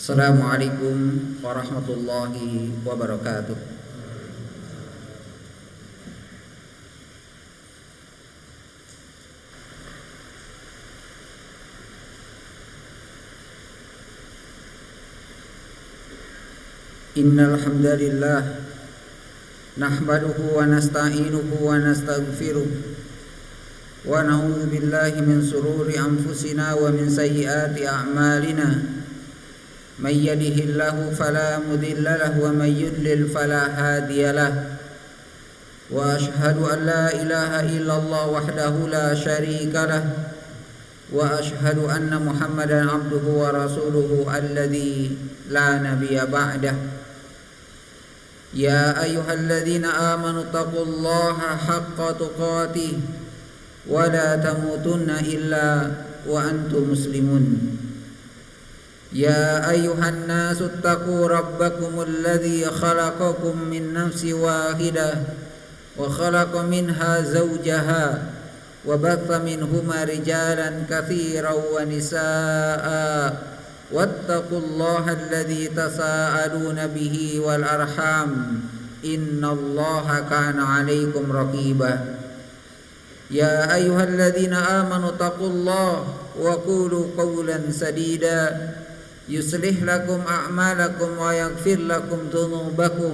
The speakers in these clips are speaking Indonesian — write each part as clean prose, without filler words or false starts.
Assalamualaikum warahmatullahi wabarakatuh. Innal hamdalillah nahmaduhu wa nasta'inuhu wa nastaghfiruh wa na'udzu billahi min shururi anfusina wa min sayyiati a'malina. من يهده الله فلا مضل له ومن يضلل فلا هادي له وأشهد أن لا إله إلا الله وحده لا شريك له وأشهد أن محمدا عبده ورسوله الذي لا نبي بعده يا أيها الذين آمنوا اتقوا الله حق تقاته ولا تموتن إلا وأنتم مسلمون يا أيها الناس اتقوا ربكم الذي خلقكم من نفس واحدة وخلق منها زوجها وبث منهما رجالا كثيرا ونساء واتقوا الله الذي تساءلون به والأرحام إن الله كان عليكم رقيبا يا أيها الذين آمنوا اتقوا الله وقولوا قولا سديدا يصلح لكم أعمالكم ويغفر لكم ذنوبكم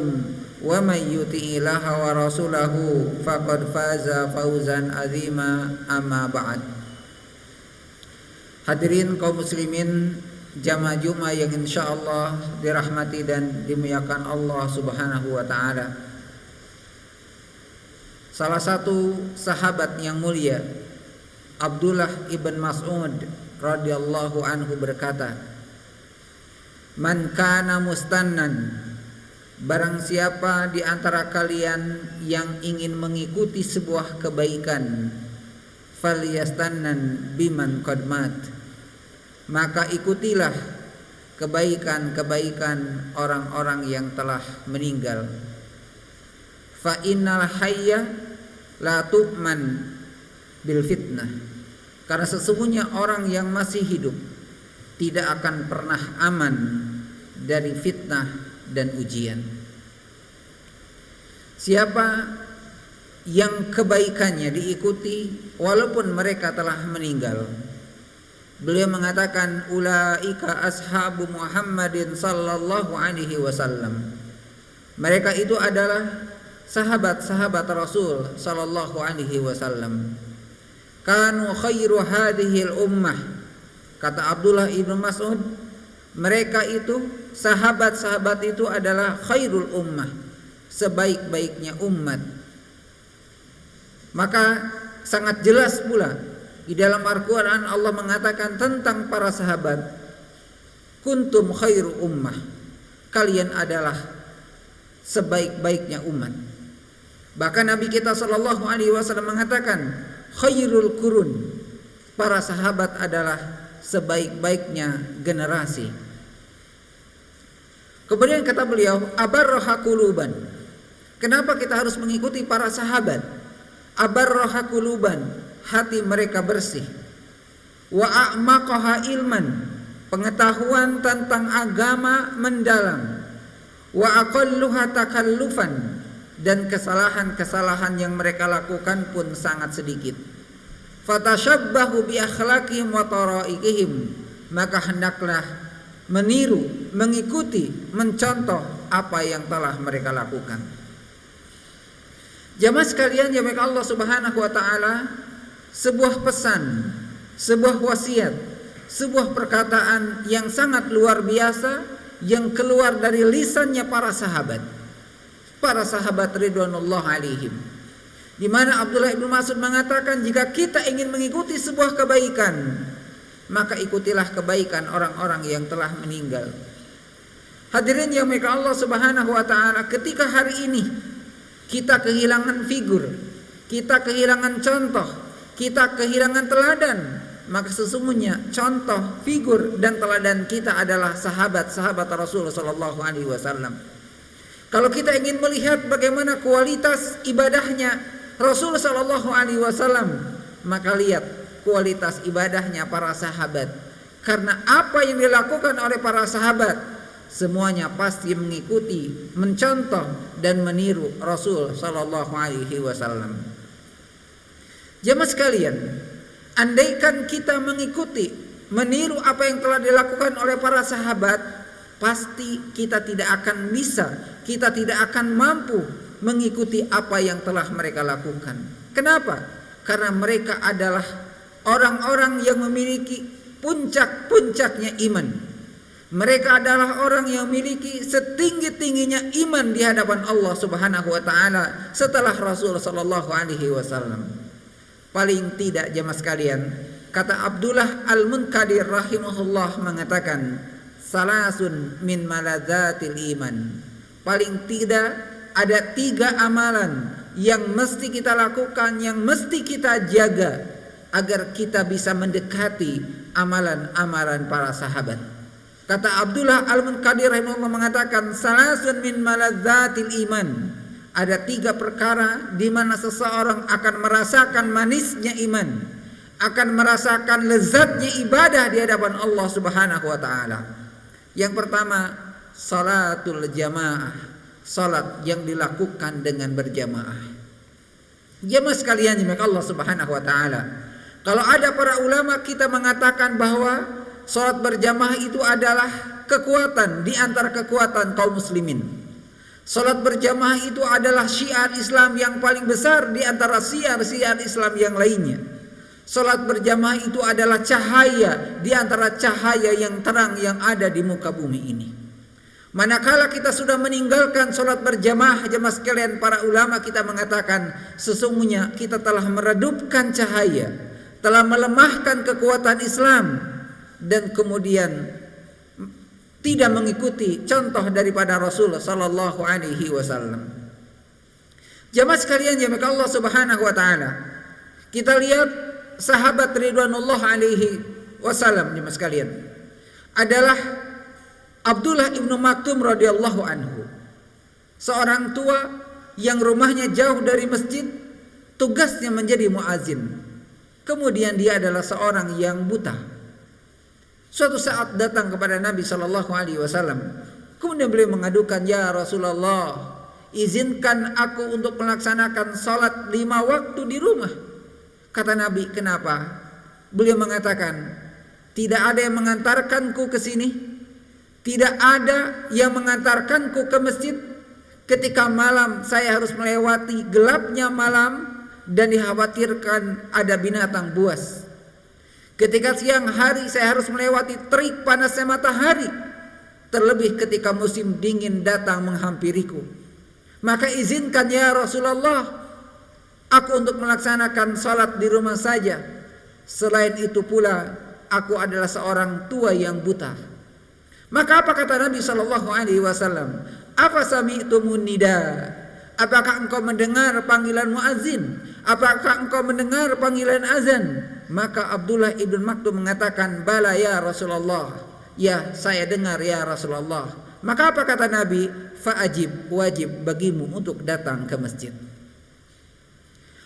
ومن يطع الله ورسوله فقد فاز فوزا عظيما أما بعد. Hadirin kaum muslimin jamaah Jumat yang insyaallah dirahmati dan dimuliakan Allah Subhanahu wa taala. Salah satu sahabat yang mulia Abdullah ibn Mas'ud radhiyallahu anhu berkata, Man kana mustannan, barang siapa di antara kalian yang ingin mengikuti sebuah kebaikan, falyastannan biman qad mat, maka ikutilah kebaikan-kebaikan orang-orang yang telah meninggal. Fa innal hayya la tu'man bil fitnah, karena sesungguhnya orang yang masih hidup tidak akan pernah aman dari fitnah dan ujian. Siapa yang kebaikannya diikuti walaupun mereka telah meninggal, beliau mengatakan ulaika ashabu Muhammadin sallallahu alaihi wasallam, mereka itu adalah sahabat-sahabat Rasul sallallahu alaihi wasallam. Kanu khairu hadhil ummah, kata Abdullah ibn Mas'ud, mereka itu sahabat-sahabat itu adalah khairul ummah, sebaik-baiknya umat. Maka sangat jelas pula di dalam Al-Quran Allah mengatakan tentang para sahabat, kuntum khairu ummah, kalian adalah sebaik-baiknya umat. Bahkan Nabi kita sallallahu alaihi wasallam mengatakan khairul qurun, para sahabat adalah sebaik-baiknya generasi. Kemudian kata beliau, abarraha quluban, kenapa kita harus mengikuti para sahabat? Abarraha quluban, hati mereka bersih. Wa a'maqaha ilman, pengetahuan tentang agama mendalam. Wa aqalluha takallufan, dan kesalahan-kesalahan yang mereka lakukan pun sangat sedikit. Fatashabbahu bi akhlaqihim wa taraikihim, maka hendaklah meniru, mengikuti, mencontoh apa yang telah mereka lakukan. Jamaah sekalian yang dirahmati Allah Subhanahu wa taala, sebuah pesan, sebuah wasiat, sebuah perkataan yang sangat luar biasa yang keluar dari lisannya para sahabat ridwanullah alaihim, di mana Abdullah ibn Mas'ud mengatakan, jika kita ingin mengikuti sebuah kebaikan, maka ikutilah kebaikan orang-orang yang telah meninggal. Hadirin yang dirahmati Allah Subhanahu wa taala, ketika hari ini kita kehilangan figur, kita kehilangan contoh, kita kehilangan teladan, maka sesungguhnya contoh, figur dan teladan kita adalah sahabat-sahabat Rasul sallallahu alaihi wasallam. Kalau kita ingin melihat bagaimana kualitas ibadahnya Rasul sallallahu alaihi wasallam, maka lihat kualitas ibadahnya para sahabat. Karena apa yang dilakukan oleh para sahabat semuanya pasti mengikuti, mencontoh dan meniru Rasul sallallahu alaihi wasallam. Jemaah sekalian, andaikan kita mengikuti, meniru apa yang telah dilakukan oleh para sahabat, pasti kita tidak akan bisa, kita tidak akan mampu mengikuti apa yang telah mereka lakukan. Kenapa? Karena mereka adalah orang-orang yang memiliki puncak-puncaknya iman. Mereka adalah orang yang memiliki setinggi-tingginya iman di hadapan Allah Subhanahu wa taala setelah Rasul sallallahu alaihi wasallam. Paling tidak jemaah sekalian, kata Abdullah Al-Munkadir rahimahullah mengatakan, salasun min maladzatil iman. Paling tidak ada 3 amalan yang mesti kita lakukan, yang mesti kita jaga agar kita bisa mendekati amalan-amalan para sahabat. Kata Abdullah Al-Munkadir rahimahullah mengatakan, salasun min maladzatil iman. Ada 3 perkara di mana seseorang akan merasakan manisnya iman, akan merasakan lezatnya ibadah di hadapan Allah Subhanahu wa taala. Yang pertama, salatul jamaah, salat yang dilakukan dengan berjamaah. Jemaah sekalian yang Allah Subhanahu wa taala, kalau ada para ulama kita mengatakan bahwa salat berjamaah itu adalah kekuatan di antara kekuatan kaum muslimin. Salat berjamaah itu adalah syiar Islam yang paling besar di antara syiar-syiar Islam yang lainnya. Salat berjamaah itu adalah cahaya di antara cahaya yang terang yang ada di muka bumi ini. Manakala kita sudah meninggalkan salat berjamaah, jemaah sekalian, para ulama kita mengatakan sesungguhnya kita telah meredupkan cahaya, telah melemahkan kekuatan Islam, dan kemudian tidak mengikuti contoh daripada Rasul sallallahu alaihi wasallam. Jemaah sekalian yang dirahmati Allah Subhanahu wa taala, kita lihat sahabat ridwanullah alaihi wasallam jemaah sekalian adalah Abdullah ibnu Maktum radhiyallahu anhu, seorang tua yang rumahnya jauh dari masjid, tugasnya menjadi muazin. Kemudian dia adalah seorang yang buta. Suatu saat datang kepada Nabi sallallahu alaihi wasallam. Kemudian beliau mengadukan, "Ya Rasulullah, izinkan aku untuk melaksanakan salat 5 waktu di rumah." Kata Nabi, "Kenapa?" Beliau mengatakan, "Tidak ada yang mengantarkanku ke sini, tidak ada yang mengantarkanku ke masjid. Ketika malam saya harus melewati gelapnya malam dan dikhawatirkan ada binatang buas. Ketika siang hari saya harus melewati terik panasnya matahari, terlebih ketika musim dingin datang menghampiriku. Maka izinkan ya Rasulullah aku untuk melaksanakan salat di rumah saja. Selain itu pula aku adalah seorang tua yang buta." Maka apa kata Nabi sallallahu alaihi wasallam? "Apa sami'tumun nida?" Apakah engkau mendengar panggilan muazin? Apakah engkau mendengar panggilan azan? Maka Abdullah ibn Maktum mengatakan, "Bala ya Rasulullah." Ya, saya dengar ya Rasulullah. Maka apa kata Nabi? "Fa'ajib, wajib bagimu untuk datang ke masjid."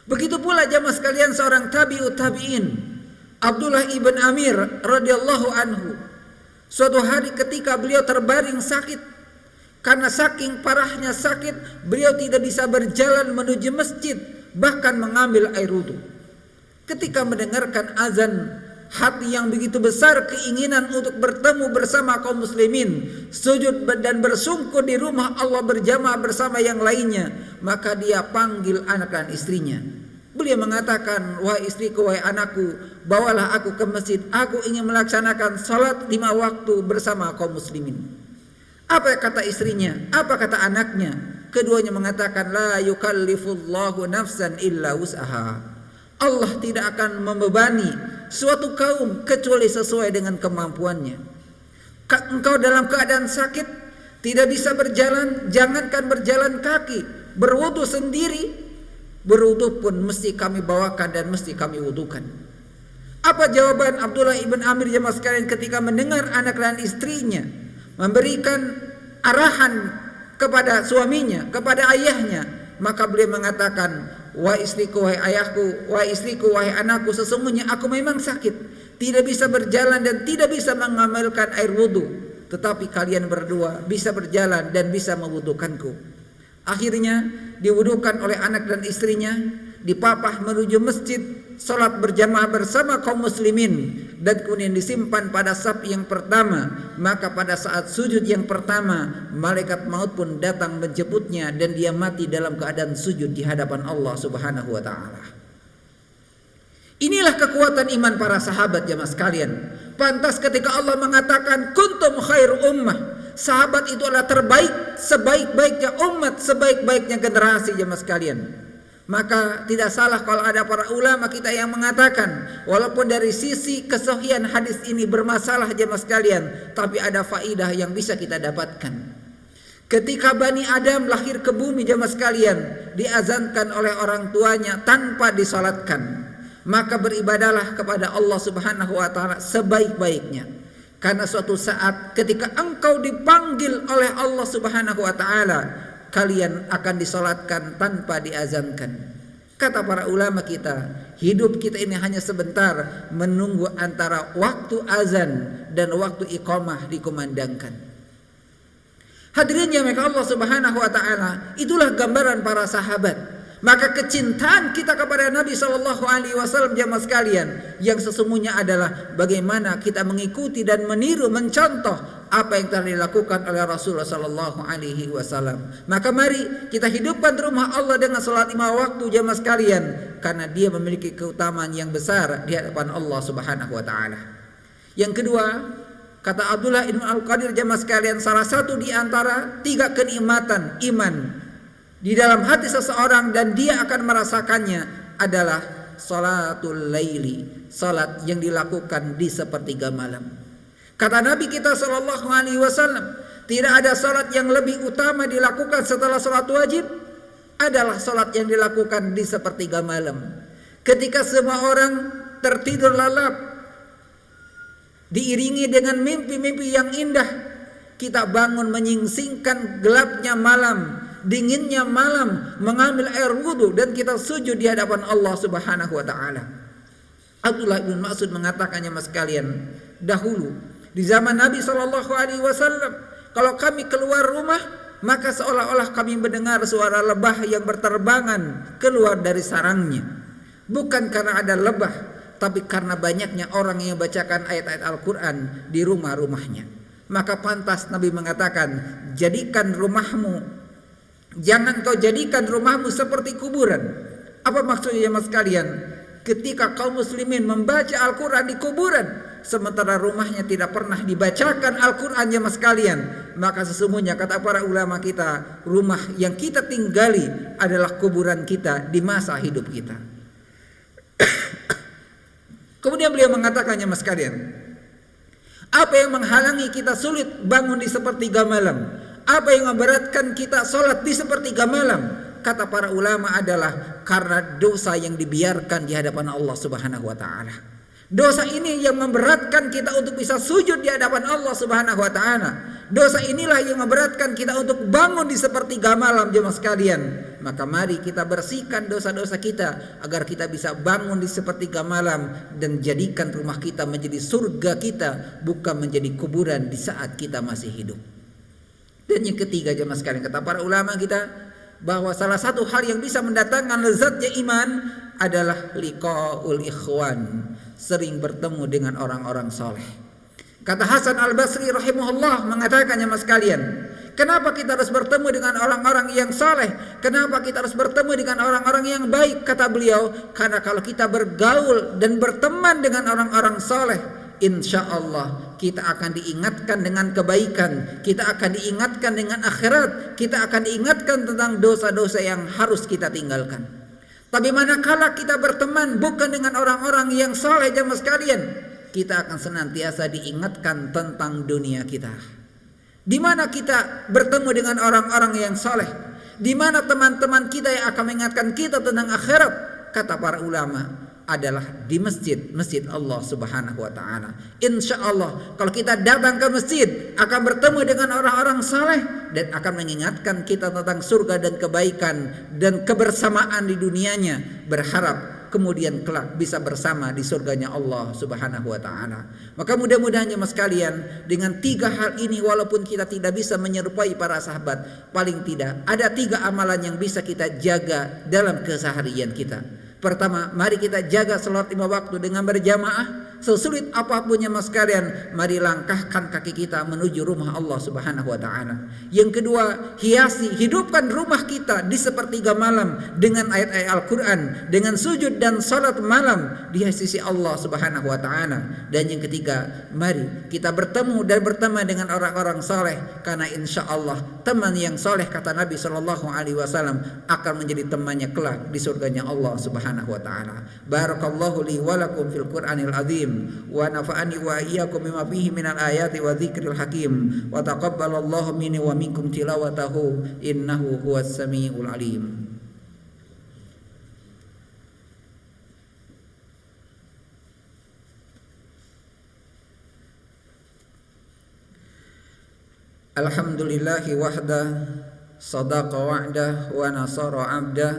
Begitu pula jamaah sekalian seorang tabi'ut tabi'in, Abdullah ibn Amir radhiyallahu anhu. Suatu hari ketika beliau terbaring sakit, karena saking parahnya sakit, beliau tidak bisa berjalan menuju masjid, bahkan mengambil air wudu. Ketika mendengarkan azan, hati yang begitu besar keinginan untuk bertemu bersama kaum muslimin, sujud dan bersungkur di rumah Allah berjamaah bersama yang lainnya, maka dia panggil anak dan istrinya. Beliau mengatakan, "Wahai istriku, wahai anakku, bawalah aku ke masjid. Aku ingin melaksanakan salat 5 waktu bersama kaum muslimin." Apa kata istrinya? Apa kata anaknya? Keduanya mengatakan, "La yukallifullahu nafsan illa wus'aha." Allah tidak akan membebani suatu kaum kecuali sesuai dengan kemampuannya. Engkau dalam keadaan sakit, tidak bisa berjalan, jangankan berjalan kaki, berwudu sendiri, berwudu pun mesti kami bawakan dan mesti kami wudukan. Apa jawaban Abdullah ibn Amir jemaah sekalian ketika mendengar anak dan istrinya memberikan arahan kepada suaminya, kepada ayahnya? Maka beliau mengatakan, "Wahai istriku, wahai ayahku, wahai istriku, wahai anakku, sesungguhnya aku memang sakit. tidak bisa berjalan dan tidak bisa mengamalkan air wudhu, tetapi kalian berdua bisa berjalan dan bisa mewudukanku. Akhirnya diwudukan oleh anak dan istrinya, dipapah menuju masjid, salat berjamaah bersama kaum muslimin, dan kemudian disimpan pada saf yang pertama. Maka pada saat sujud yang pertama, malaikat maut pun datang menjemputnya dan dia mati dalam keadaan sujud di hadapan Allah Subhanahu wa taala. Inilah kekuatan iman para sahabat jemaah sekalian. Pantas ketika Allah mengatakan kuntum khairu ummah, sahabat itu adalah terbaik, sebaik-baiknya umat, sebaik-baiknya generasi jemaah sekalian. Maka tidak salah kalau ada para ulama kita yang mengatakan, walaupun dari sisi kesohihan hadis ini bermasalah jemaah sekalian, tapi ada faidah yang bisa kita dapatkan. Ketika Bani Adam lahir ke bumi jemaah sekalian, diazankan oleh orang tuanya tanpa disalatkan, maka beribadalah kepada Allah Subhanahu wa taala sebaik-baiknya. Karena suatu saat ketika engkau dipanggil oleh Allah Subhanahu wa taala, kalian akan disolatkan tanpa diazankan. Kata para ulama kita, hidup kita ini hanya sebentar menunggu antara waktu azan dan waktu iqamah dikumandangkan. Hadirin yang dirahmati Allah Subhanahu wa taala, itulah gambaran para sahabat. Maka kecintaan kita kepada Nabi Shallallahu Alaihi Wasallam jamaah sekalian, yang sesungguhnya adalah bagaimana kita mengikuti dan meniru, mencontoh apa yang telah dilakukan oleh Rasulullah Shallallahu Alaihi Wasallam. Maka mari kita hidupkan rumah Allah dengan salat 5 waktu jamaah sekalian, karena dia memiliki keutamaan yang besar di hadapan Allah Subhanahu Wa Taala. Yang kedua, kata Abdullah ibn Al-Qadir jamaah sekalian, salah satu di antara 3 kenikmatan iman di dalam hati seseorang dan dia akan merasakannya adalah salatul laili, salat yang dilakukan di sepertiga malam. Kata Nabi kita sallallahu alaihi wasallam, tidak ada salat yang lebih utama dilakukan setelah salat wajib adalah salat yang dilakukan di sepertiga malam. Ketika semua orang tertidur lalap, diiringi dengan mimpi-mimpi yang indah, kita bangun menyingsingkan gelapnya malam, dinginnya malam, mengambil air wudhu dan kita sujud di hadapan Allah Subhanahu wa taala. Abdullah bin Mas'ud mengatakannya mas sekalian, dahulu di zaman Nabi sallallahu alaihi wasallam, kalau kami keluar rumah maka seolah-olah kami mendengar suara lebah yang berterbangan keluar dari sarangnya. Bukan karena ada lebah, tapi karena banyaknya orang yang bacakan ayat-ayat Al-Qur'an di rumah-rumahnya. Maka pantas Nabi mengatakan, jangan kau jadikan rumahmu seperti kuburan. Apa maksudnya ya mas sekalian? Ketika kaum muslimin membaca Al-Quran di kuburan, sementara rumahnya tidak pernah dibacakan Al-Quran ya mas sekalian, maka sesungguhnya kata para ulama kita, rumah yang kita tinggali adalah kuburan kita di masa hidup kita. Kemudian beliau mengatakannya mas sekalian, apa yang menghalangi kita sulit bangun di sepertiga malam? Apa yang memberatkan kita sholat di sepertiga malam? Kata para ulama adalah karena dosa yang dibiarkan di hadapan Allah Subhanahu wa taala. Dosa ini yang memberatkan kita untuk bisa sujud di hadapan Allah Subhanahu wa taala. Dosa inilah yang memberatkan kita untuk bangun di sepertiga malam jemaah sekalian. Maka mari kita bersihkan dosa-dosa kita agar kita bisa bangun di sepertiga malam dan jadikan rumah kita menjadi surga kita, bukan menjadi kuburan di saat kita masih hidup. Dan yang ketiga jemaah sekalian, kata para ulama kita bahwa salah satu hal yang bisa mendatangkan lezatnya iman adalah liqaul ikhwan, sering bertemu dengan orang-orang soleh. Kata Hasan Al-Basri rahimahullah mengatakan jemaah sekalian, kenapa kita harus bertemu dengan orang-orang yang soleh? Kenapa kita harus bertemu dengan orang-orang yang baik? Kata beliau, karena kalau kita bergaul dan berteman dengan orang-orang soleh, insya Allah kita akan diingatkan dengan kebaikan, kita akan diingatkan dengan akhirat, kita akan diingatkan tentang dosa-dosa yang harus kita tinggalkan. Tapi manakala kita berteman bukan dengan orang-orang yang saleh jemaah sekalian, kita akan senantiasa diingatkan tentang dunia kita. Di mana kita bertemu dengan orang-orang yang saleh, di mana teman-teman kita yang akan mengingatkan kita tentang akhirat, kata para ulama, adalah di masjid Allah Subhanahu wa taala. Insyaallah kalau kita datang ke masjid akan bertemu dengan orang-orang saleh dan akan mengingatkan kita tentang surga dan kebaikan dan kebersamaan di dunianya. Berharap kemudian kelak bisa bersama di surganya Allah Subhanahu wa taala. Maka mudah-mudahan jemaah sekalian, dengan 3 hal ini walaupun kita tidak bisa menyerupai para sahabat, paling tidak ada 3 amalan yang bisa kita jaga dalam keseharian kita. Pertama, mari kita jaga salat 5 waktu dengan berjamaah. Sesulit apapun jemaah sekalian, mari langkahkan kaki kita menuju rumah Allah Subhanahu wa taala. Yang kedua, hidupkan rumah kita di sepertiga malam dengan ayat-ayat Al-Qur'an, dengan sujud dan salat malam di sisi Allah Subhanahu wa taala. Dan yang ketiga, mari kita bertemu dan berteman dengan orang-orang saleh, karena insyaallah teman yang saleh, kata Nabi sallallahu alaihi wasallam, akan menjadi temannya kelak di surganya Allah Subhanahu wa taala. Barakallahu li wa lakum fil Qur'anil azim wa nafa'ani wa iyyakum bima fihi minal ayati wa dzikril hakim wa taqabbalallahu minni wa minkum tilawatahu innahu huwas samiul alim. Alhamdulillahi wahda sadaqa wa'dah wa nasara 'abdah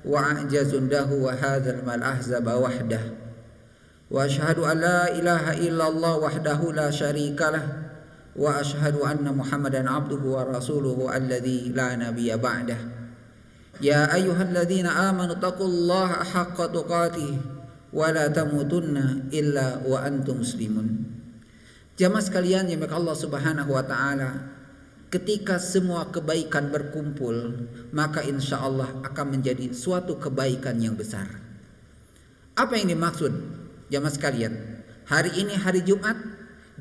wa a'jazundahu wa hadzal mal ahzaba wahdah. Wa asyhadu an la ilaha illallah wahdahu la syarikalah wa asyhadu anna Muhammadan abduhu wa rasuluhu alladzi la nabiyya ba'dah. Ya ayyuhalladzina amanu taqullaha haqqa tuqatih wa la tamutunna illa wa antum muslimun. Jamaah sekalian yang dirahmati Allah Subhanahu wa taala, ketika semua kebaikan berkumpul, maka insyaallah akan menjadi suatu kebaikan yang besar. Apa yang dimaksud? Jamaah sekalian, hari ini hari Jumat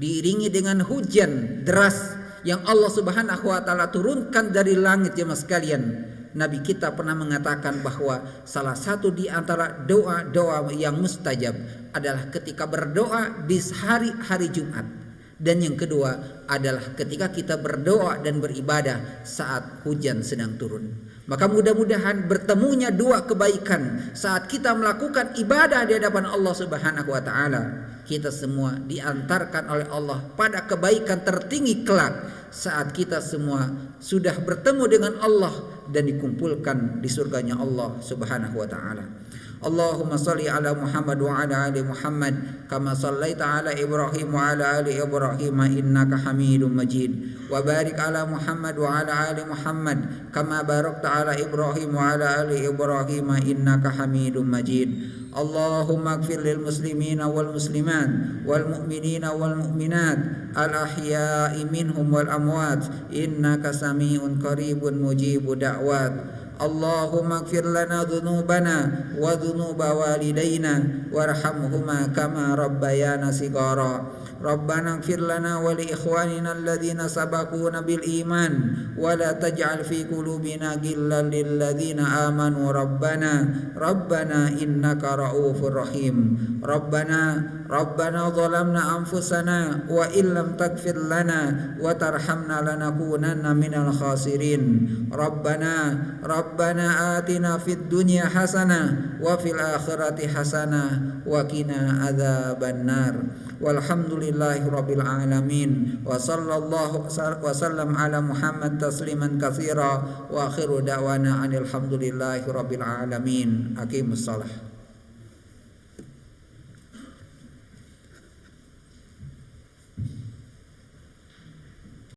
diiringi dengan hujan deras yang Allah Subhanahu wa taala turunkan dari langit. Jamaah sekalian, Nabi kita pernah mengatakan bahwa salah satu di antara doa-doa yang mustajab adalah ketika berdoa di hari Jumat. Dan yang kedua adalah ketika kita berdoa dan beribadah saat hujan sedang turun. Maka mudah-mudahan bertemunya 2 kebaikan saat kita melakukan ibadah di hadapan Allah Subhanahu wa taala. Kita semua diantarkan oleh Allah pada kebaikan tertinggi kelak saat kita semua sudah bertemu dengan Allah dan dikumpulkan di surganya Allah Subhanahu wa taala. Allahumma salli ala Muhammad wa ala ali Muhammad kama sallaita ala Ibrahim wa ala ali Ibrahim innaka Hamidum Majid. Wa barik ala Muhammad wa ala ali Muhammad kama barakta ala Ibrahim wa ala ali Ibrahim innaka Hamidum Majid. Allahumma ighfir lil muslimina wal muslimat wal mu'minina wal mu'minat al ahya'i minhum wal amwat innaka sami'un qaribun mujibu da'wat. Allahumma ighfir lana dhunubana wa dhunuba walidayna warhamhuma kama rabbayana shighara. Rabbana ighfir lana wa li ikhwanina alladhina sabaquna bil iman wa la taj'al fi qulubina ghillan lil ladzina amanu rabbana innaka ra'ufur rahim. Rabbana zalamna anfusana wa illam taghfir lana wa tarhamna lanakunanna minal khasirin. Rabbana atina fid dunya hasanah wa fil akhirati hasanah wa qina adzabannar. Walhamdulillahi rabbil alamin wa sallallahu wa sallam ala Muhammad tasliman katsira wa akhiru da'wana alhamdulillahi rabbil alamin. Aqimus shalah.